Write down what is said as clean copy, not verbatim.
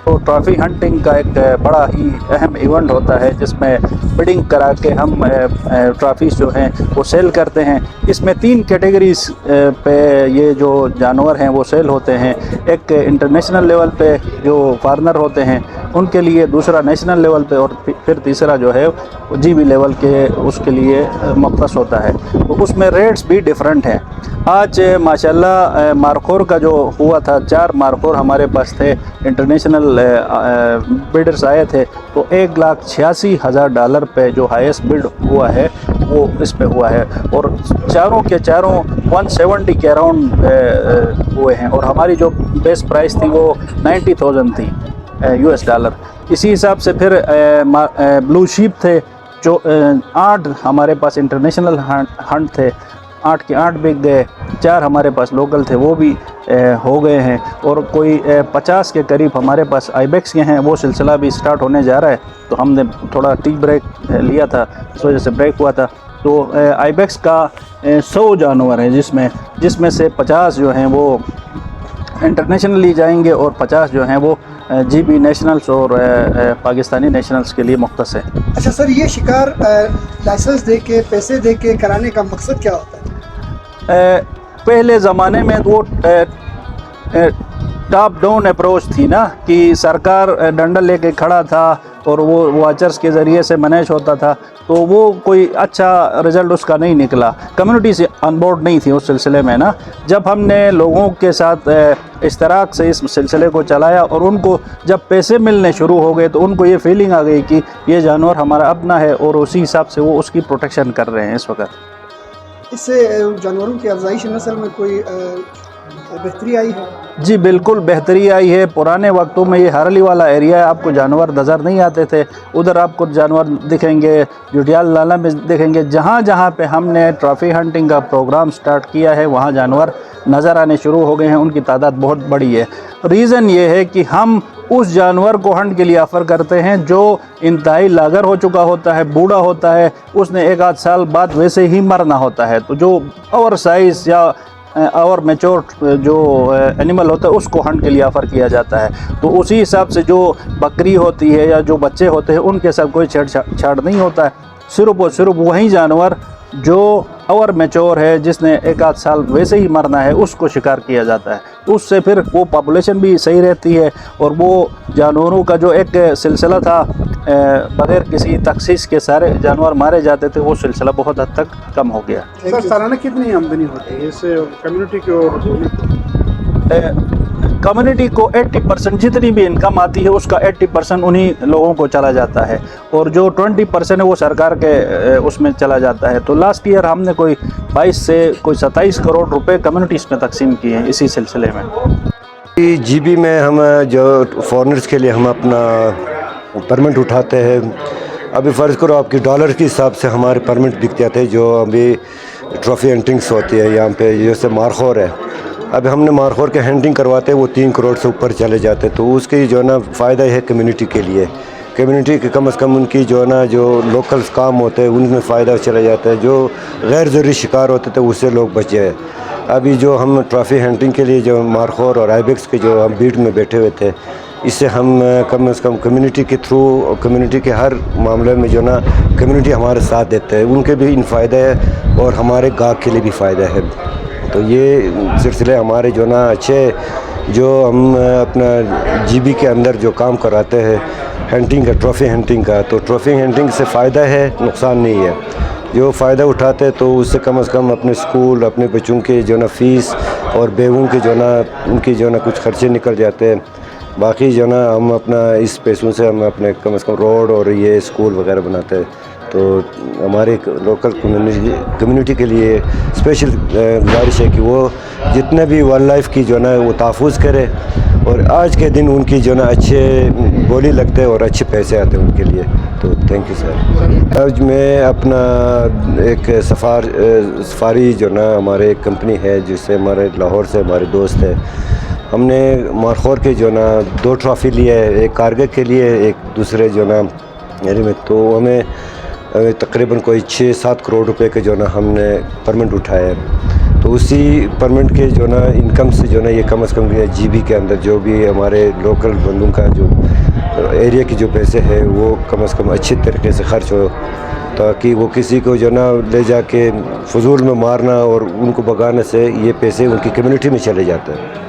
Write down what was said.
तो trophy hunting का एक बड़ा ही अहम इवेंट होता है जिसमें बिडिंग करा के हम ट्रॉफ़ीज़ जो हैं वो सेल करते हैं। इसमें 3 कैटेगरीज़ पे ये जो जानवर हैं वो सेल होते हैं। एक इंटरनेशनल लेवल पे जो फार्मर होते हैं उनके लिए, दूसरा नेशनल लेवल पे और फिर तीसरा जो है जीबी लेवल के उसके लिए मख्तस होता है। तो उसमें रेट्स भी डिफरेंट हैं। आज माशाल्लाह मारखोर का जो हुआ था, 4 मारखोर हमारे पास थे, इंटरनेशनल बिडर्स आए थे, तो $1,86,000 पे जो हाईएस्ट बिड हुआ है वो इस पे हुआ है और चारों के चारों 170 के अराउंड हुए हैं और हमारी जो बेस्ट प्राइस थी वो 90,000 थी $। इसी हिसाब से फिर ब्लू शीप थे जो 8 हमारे पास इंटरनेशनल हंट थे, 8 के 8 बिक गए। 4 हमारे पास लोकल थे वो भी हो गए हैं और कोई 50 के करीब हमारे पास आइबेक्स के हैं। वो सिलसिला भी स्टार्ट होने जा रहा है, तो हमने थोड़ा टी ब्रेक लिया था, इस वजह से ब्रेक हुआ था। तो आइबेक्स का 100 जानवर है जिसमें से 50 जो हैं वो इंटरनेशनली जाएंगे और 50 जो हैं वो जीबी नेशनल्स और पाकिस्तानी नेशनल्स के लिए मुख्तस है। अच्छा सर, ये शिकार लाइसेंस दे के, पैसे दे के कराने का मकसद क्या होता है? पहले ज़माने में वो टॉप डाउन अप्रोच थी ना, कि सरकार डंडा लेके खड़ा था और वो वॉचर्स के ज़रिए से मैनेज होता था, तो वो कोई अच्छा रिज़ल्ट उसका नहीं निकला। कम्युनिटी से ऑनबोर्ड नहीं थी उस सिलसिले में ना। जब हमने लोगों के साथ इश्तराक से इस सिलसिले को चलाया और उनको जब पैसे मिलने शुरू हो गए तो उनको ये फीलिंग आ गई कि ये जानवर हमारा अपना है और उसी हिसाब से वो उसकी प्रोटेक्शन कर रहे हैं इस वक्त। इससे जानवरों की अफजाइश नस्ल में कोई बेहतरी आई है? जी बिल्कुल बेहतरी आई है। पुराने वक्तों में ये हरली वाला एरिया है, आपको जानवर नज़र नहीं आते थे। उधर आपको जानवर दिखेंगे, जुडियाल नाला में दिखेंगे। जहाँ जहाँ पे हमने ट्रॉफ़ी हंटिंग का प्रोग्राम स्टार्ट किया है वहाँ जानवर नज़र आने शुरू हो गए हैं। उनकी तादाद बहुत बड़ी है। रीज़न ये है कि हम उस जानवर को हंट के लिए ऑफ़र करते हैं जो इंतहाई लागर हो चुका होता है, बूढ़ा होता है, उसने 1 आध साल बाद वैसे ही मरना होता है। तो जो ओवर साइज़ या और मैच्योर जो एनिमल होता है उसको हंट के लिए ऑफ़र किया जाता है। तो उसी हिसाब से जो बकरी होती है या जो बच्चे होते हैं उनके साथ कोई छेड़छाड़ नहीं होता है। सिर्फ और सिर्फ वही जानवर जो ओवर मैच्योर है, जिसने 1 आध साल वैसे ही मरना है, उसको शिकार किया जाता है। उससे फिर वो पॉपुलेशन भी सही रहती है और वो जानवरों का जो एक सिलसिला था, बगैर किसी तखसीस के सारे जानवर मारे जाते थे, वो सिलसिला बहुत हद तक कम हो गया। सर सालाना कितनी आमदनी होती है इससे कम्युनिटी की? और कम्युनिटी को 80% जितनी भी इनकम आती है उसका 80% उन्हीं लोगों को चला जाता है और जो 20% है वो सरकार के उसमें चला जाता है। तो लास्ट ईयर हमने कोई 22 से कोई 27 करोड़ रुपए कम्युनिटीज़ में तकसीम किए हैं इसी सिलसिले में। जीबी में हम जो फॉरेनर्स के लिए हम अपना परमिट उठाते हैं। अभी फ़र्ज़ करो आपकी डॉलर के हिसाब से हमारे परमिट बिक जाते हैं। जो अभी ट्रॉफ़ी हंटिंग्स होती है यहाँ पे, जैसे मारखोर है, अभी हमने मारखोर के हंटिंग करवाते हैं वो 3 करोड़ से ऊपर चले जाते। तो उसके जो है ना फ़ायदा है कम्युनिटी के लिए। कम्युनिटी के कम से कम उनकी जो है ना जो लोकल काम होते हैं उनमें फ़ायदा चला जाता है। जो गैर ज़रूरी शिकार होते थे उससे लोग बच जाए। अभी जो हम ट्रॉफ़ी हंटिंग के लिए जो मारखोर और आइबेक्स के जो हम बीट में बैठे हुए थे, इससे हम कम से कम कम्युनिटी के थ्रू, कम्युनिटी के हर मामले में जो ना कम्युनिटी हमारे साथ देते हैं, उनके भी इन फ़ायदा है और हमारे गाँव के लिए भी फ़ायदा है। तो ये सिलसिले हमारे जो ना अच्छे, जो हम अपना जीबी के अंदर जो काम कराते हैं हंटिंग का, ट्रॉफ़ी हंटिंग का, तो ट्रॉफ़ी हंटिंग से फ़ायदा है, नुकसान नहीं है। जो फ़ायदा उठाते हैं तो उससे कम से कम अपने स्कूल, अपने बच्चों के जो ना फ़ीस और बेवों के जो ना उनके जो ना कुछ खर्चे निकल जाते हैं। बाकी जो ना हम अपना इस पैसों से हम अपने कम से कम रोड और ये स्कूल वगैरह बनाते हैं। तो हमारे लोकल कम्युनिटी के लिए स्पेशल गुजारिश है कि वो जितने भी वाइल्ड लाइफ की जो ना वो तहफ़्फ़ुज़ करे और आज के दिन उनकी जो ना अच्छे बोली लगते हैं और अच्छे पैसे आते हैं उनके लिए। तो थैंक यू सर। आज मैं अपना एक सफारी जो ना हमारे एक कंपनी है जिससे हमारे लाहौर से हमारे दोस्त है, हमने मारखोर के जो ना 2 ट्रॉफ़ी लिए है, एक कारगिल के लिए, एक दूसरे जो ना एरिया में। तो हमें तकरीबन कोई 6-7 करोड़ रुपए के जो ना हमने परमिट उठाए हैं। तो तो उसी परमिट के जो ना इनकम से जो ना ये कम से कम जीबी के अंदर जो भी हमारे लोकल बंदों का जो एरिया की जो पैसे है वो कम से कम अच्छी तरीके से खर्च हो, ताकि वो किसी को जो ना ले जाके फजूल में मारना और उनको भगाने से ये पैसे उनकी कम्युनिटी में चले जाते हैं।